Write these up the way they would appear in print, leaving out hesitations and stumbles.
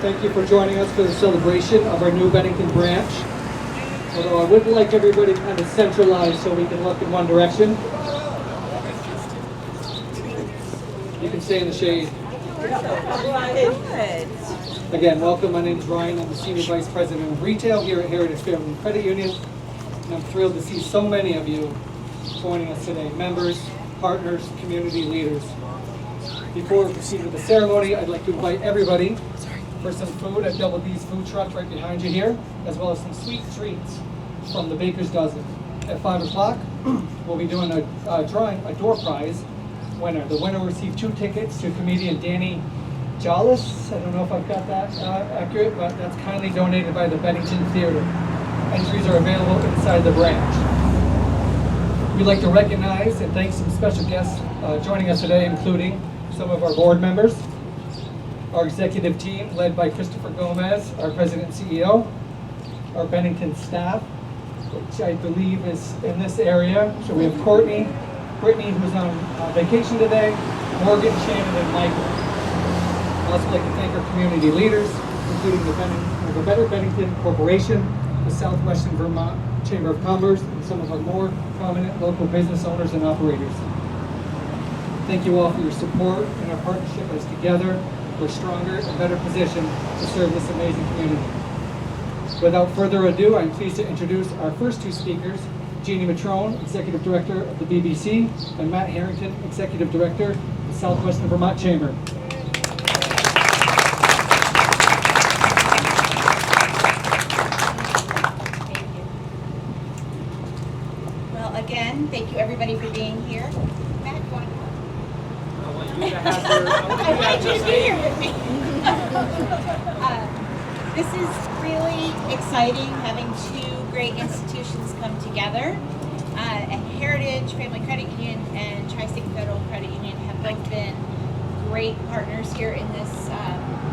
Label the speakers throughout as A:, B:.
A: Thank you for joining us for the celebration of our new Bennington branch. Although I would like everybody kind of centralized so we can look in one direction. You can stay in the shade. Again, welcome. My name is Ryan. I'm the Senior Vice President of Retail here at Heritage Family Credit Union. And I'm thrilled to see so many of you joining us today. Members, partners, community leaders. Before we proceed with the ceremony, I'd like to invite everybody for some food at Double D's food truck right behind you here, as well as some sweet treats from the Baker's Dozen. At 5 o'clock, we'll be doing drawing a door prize winner. The winner will receive 2 tickets to comedian Danny Jollis. I don't know if I've got that accurate, but that's kindly donated by the Bennington Theater. Entries are available inside the branch. We'd like to recognize and thank some special guests joining us today, including some of our board members, our executive team led by Christopher Gomez, our president and CEO, our Bennington staff, which I believe is in this area. So we have Courtney, Brittany, who's on vacation today, Morgan, Shannon, and Michael. I'd also like to thank our community leaders, including the Better Bennington Corporation, the Southwestern Vermont Chamber of Commerce, and some of our more prominent local business owners and operators. Thank you all for your support and our partnership as together we're stronger and better positioned to serve this amazing community. Without further ado, I'm pleased to introduce our first 2 speakers, Jeannie Matrone, Executive Director of the BBC, and Matt Harrington, Executive Director of the Southwestern Vermont Chamber.
B: Well, again, thank you everybody for being here. Matt, you want to
A: I want
B: you to be here with me. This is really exciting, having 2 great institutions come together. Heritage Family Credit Union and Tri-State Federal Credit Union have both been great partners here in this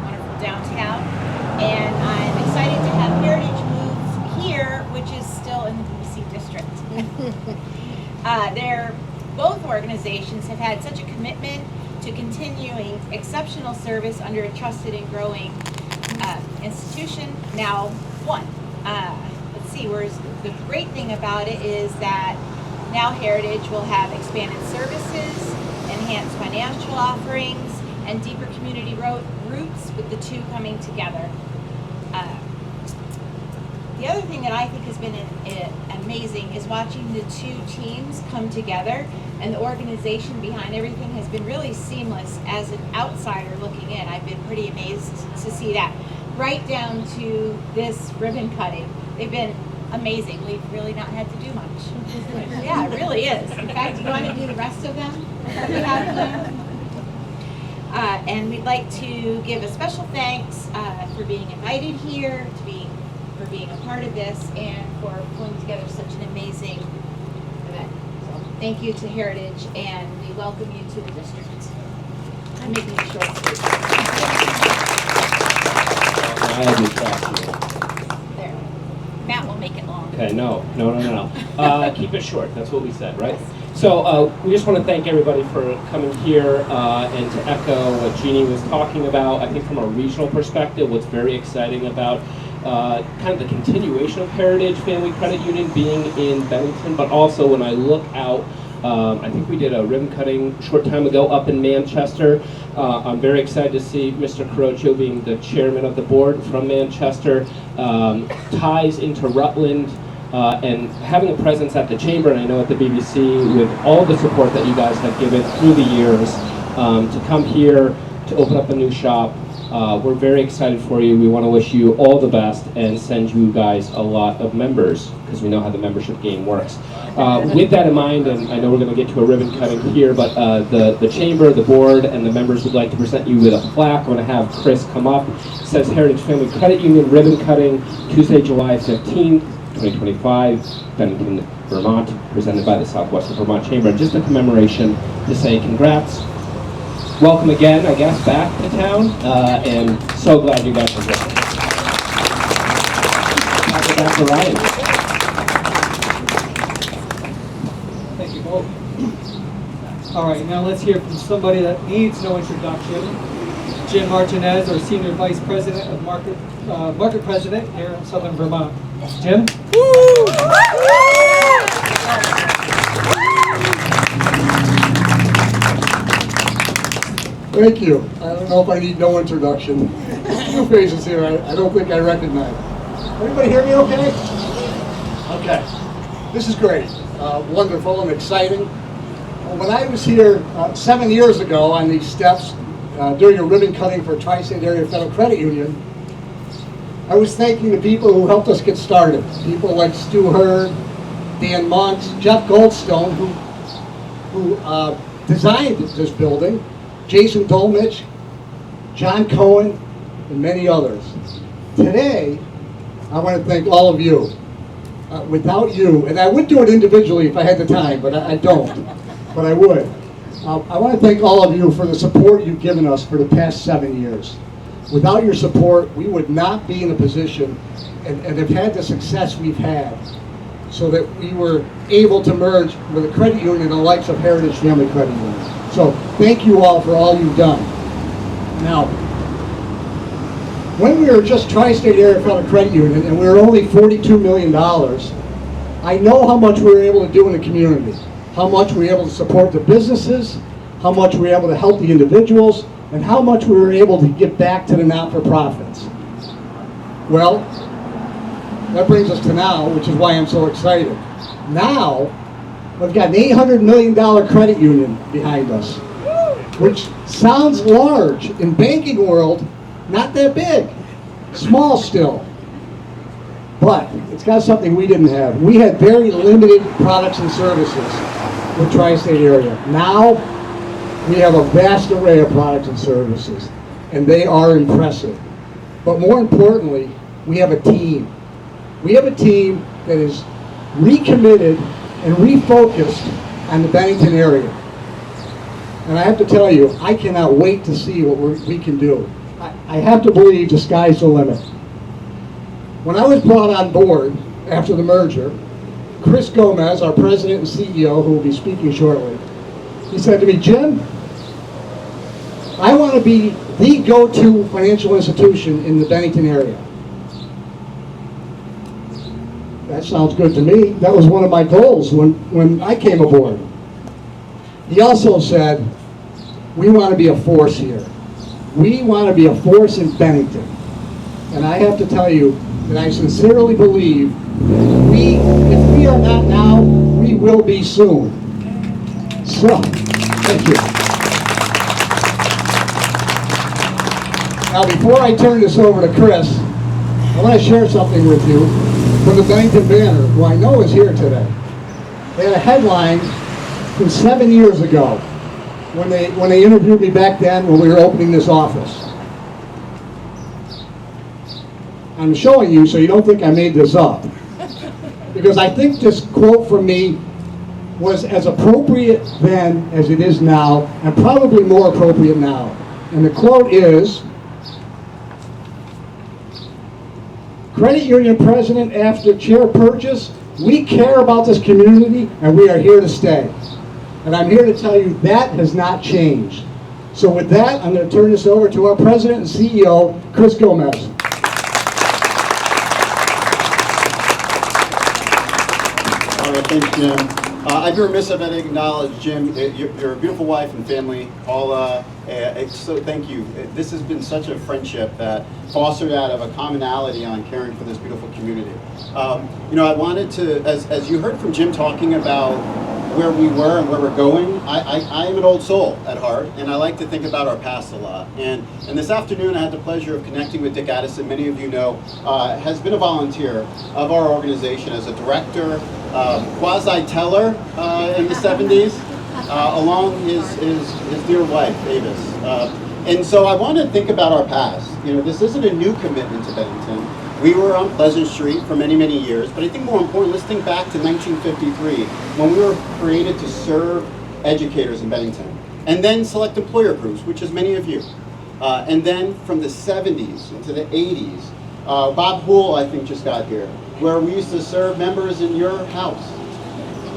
B: wonderful downtown. And I'm excited to have Heritage move here, which is still in the BBC district. Both organizations have had such a commitment to continuing exceptional service under a trusted and growing institution, now one. Let's see, whereas the great thing about it is that now Heritage will have expanded services, enhanced financial offerings, and deeper community roots with the 2 coming together. The other thing that I think has been amazing is watching the 2 teams come together, and the organization behind everything has been really seamless. As an outsider looking in, I've been pretty amazed to see that. Right down to this ribbon cutting. They've been amazing. We've really not had to do much. Yeah, it really is. In fact, you want to do the rest of them that we have planned? And we'd like to give a special thanks for being invited here, for being a part of this, and for pulling together such an amazing event. So thank you to Heritage, and we welcome you to the district. I'm making it short. There. Matt will make it long.
C: Okay, no. Keep it short. That's what we said, right? So we just want to thank everybody for coming here and to echo what Jeannie was talking about. I think from a regional perspective, what's very exciting about kind of the continuation of Heritage Family Credit Union being in Bennington, but also when I look out, I think we did a ribbon cutting a short time ago up in Manchester. I'm very excited to see Mr. Caroccio being the chairman of the board from Manchester, ties into Rutland, and having a presence at the Chamber, and I know at the BBC, with all the support that you guys have given through the years, to come here, to open up a new shop. We're very excited for you. We want to wish you all the best and send you guys a lot of members, because we know how the membership game works. With that in mind, and I know we're going to get to a ribbon cutting here, but the Chamber, the board, and the members would like to present you with a plaque. I'm going to have Chris come up. It says Heritage Family Credit Union ribbon cutting, Tuesday, July 15th, 2025, Bennington, Vermont, presented by the Southwestern Vermont Chamber. And just a commemoration to say congrats. Welcome again, I guess, back to town, and so glad you guys are here. Back to Ryan.
A: Thank you both. All right, now let's hear from somebody that needs no introduction. Jim Martinez, our Senior Vice President of Market President here in Southern Vermont. Jim?
D: Thank you. I don't know if I need no introduction. A few faces here I don't think I recognize. Everybody hear me okay? Okay. This is great. Wonderful and exciting. When I was here 7 years ago on these steps during a ribbon cutting for Tri-State Area Federal Credit Union, I was thanking the people who helped us get started. People like Stu Hurd, Dan Monks, Jeff Goldstone, who designed this building, Jason Dolmich, John Cohen, and many others. Today, I want to thank all of you. Without you, and I would do it individually if I had the time, but I don't, but I would. I want to thank all of you for the support you've given us for the past 7 years. Without your support, we would not be in a position and have had the success we've had so that we were able to merge with a credit union the likes of Heritage Family Credit Union. So thank you all for all you've done. Now, when we were just Tri-State Area Federal Credit Union and we were only $42 million, I know how much we were able to do in the community, how much we were able to support the businesses, how much we were able to help the individuals, and how much we were able to give back to the not-for-profits. Well, that brings us to now, which is why I'm so excited. Now, we've got an $800 million credit union behind us, which sounds large. In banking world, not that big, small still. But it's got something we didn't have. We had very limited products and services with Tri-State Area. Now, we have a vast array of products and services, and they are impressive. But more importantly, we have a team. We have a team that is recommitted and refocused on the Bennington area. And I have to tell you, I cannot wait to see what we can do. I have to believe the sky's the limit. When I was brought on board after the merger, Chris Gomez, our president and CEO, who will be speaking shortly, he said to me, Jim, I want to be the go-to financial institution in the Bennington area. That sounds good to me. That was one of my goals when I came aboard. He also said, we want to be a force here. We want to be a force in Bennington. And I have to tell you that I sincerely believe if we are not now, we will be soon. So, thank you. Now, before I turn this over to Chris, I want to share something with you from the Bennington Banner, who I know is here today. They had a headline from 7 years ago when they interviewed me back then when we were opening this office. I'm showing you so you don't think I made this up. Because I think this quote from me was as appropriate then as it is now, and probably more appropriate now. And the quote is, Credit Union President after chair purchase, we care about this community and we are here to stay. And I'm here to tell you that has not changed. So with that, I'm going to turn this over to our President and CEO, Chris Gomez.
E: All right, thanks, Jim. I'd be remiss if I didn't acknowledge Jim, your beautiful wife and family. So thank you. This has been such a friendship that fostered out of a commonality on caring for this beautiful community. I wanted to, as you heard from Jim talking about where we were and where we're going, I am an old soul at heart, and I like to think about our past a lot. And this afternoon, I had the pleasure of connecting with Dick Addison, many of you know, has been a volunteer of our organization as a director, quasi-teller in the 70s, along his dear wife, Avis. And so I want to think about our past. This isn't a new commitment to Bennington. We were on Pleasant Street for many, many years, but I think more important, let's think back to 1953, when we were created to serve educators in Bennington, and then select employer groups, which is many of you. And then from the 70s into the 80s, Bob Hool, I think, just got here, where we used to serve members in your house.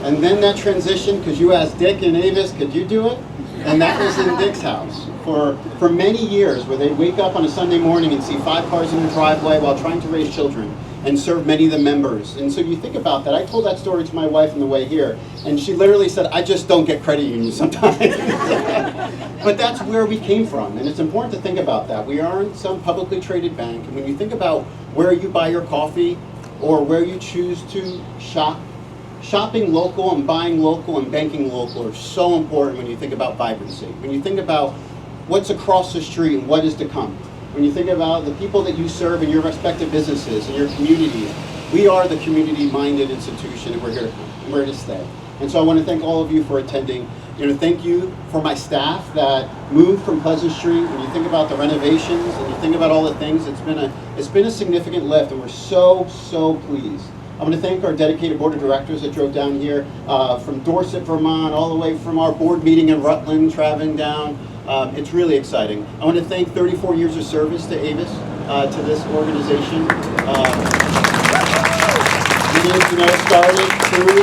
E: And then that transition, because you asked Dick and Avis, could you do it? And that was in Dick's house for many years, where they'd wake up on a Sunday morning and see 5 cars in the driveway while trying to raise children and serve many of the members. And so you think about that. I told that story to my wife on the way here, and she literally said, I just don't get credit unions sometimes. But that's where we came from, and it's important to think about that. We aren't some publicly traded bank, and when you think about where you buy your coffee or where you choose to shop, shopping local and buying local and banking local are so important when you think about vibrancy. When you think about what's across the street and what is to come. When you think about the people that you serve in your respective businesses and your communities, we are the community-minded institution, and we're here to come, and we're here to stay. And so I want to thank all of you for attending. Thank you for my staff that moved from Pleasant Street. When you think about the renovations and you think about all the things, it's been a significant lift, and we're so pleased. I want to thank our dedicated board of directors that drove down here from Dorset, Vermont, all the way from our board meeting in Rutland, traveling down. It's really exciting. I want to thank 34 years of service to Avis, to this organization. Started through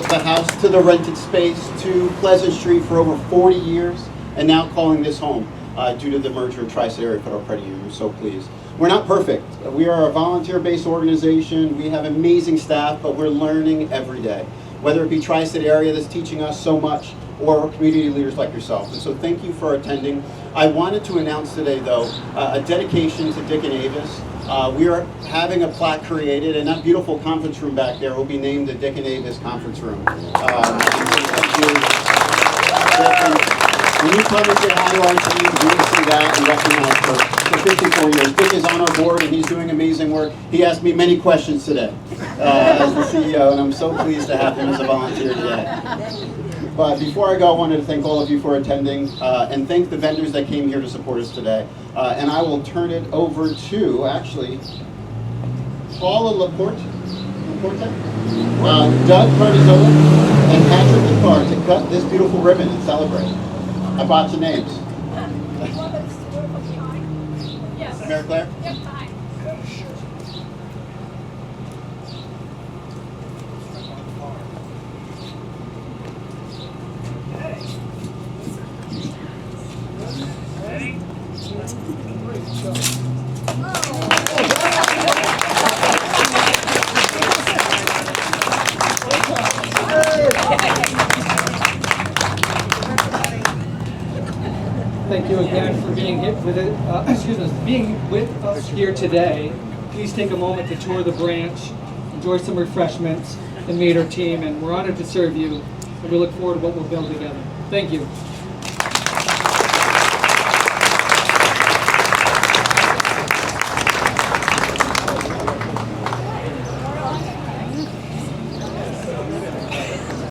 E: the house to the rented space to Pleasant Street for over 40 years, and now calling this home due to the merger of Tri-State Area Federal Credit Union. We're so pleased. We're not perfect. We are a volunteer-based organization. We have amazing staff, but we're learning every day. Whether it be Tri-State Area that's teaching us so much, or community leaders like yourself. And so thank you for attending. I wanted to announce today, though, a dedication to Dick and Avis. We are having a plaque created, and that beautiful conference room back there will be named the Dick and Avis Conference Room. When you come and say hi to our team, you will see that and recognize for 54 years. Dick is on our board, and he's doing amazing work. He asked me many questions today as the CEO, and I'm so pleased to have him as a volunteer today. But before I go, I wanted to thank all of you for attending and thank the vendors that came here to support us today. And I will turn it over to, actually, Paula Laporte, Doug Cardizola, and Patrick Picard to cut this beautiful ribbon and celebrate. I brought your names.
F: Yes.
E: Mary Claire?
F: Yep, hi.
A: Thank you again for being being with us here today. Please take a moment to tour the branch, enjoy some refreshments, and meet our team. And we're honored to serve you. And we look forward to what we'll build together. Thank you.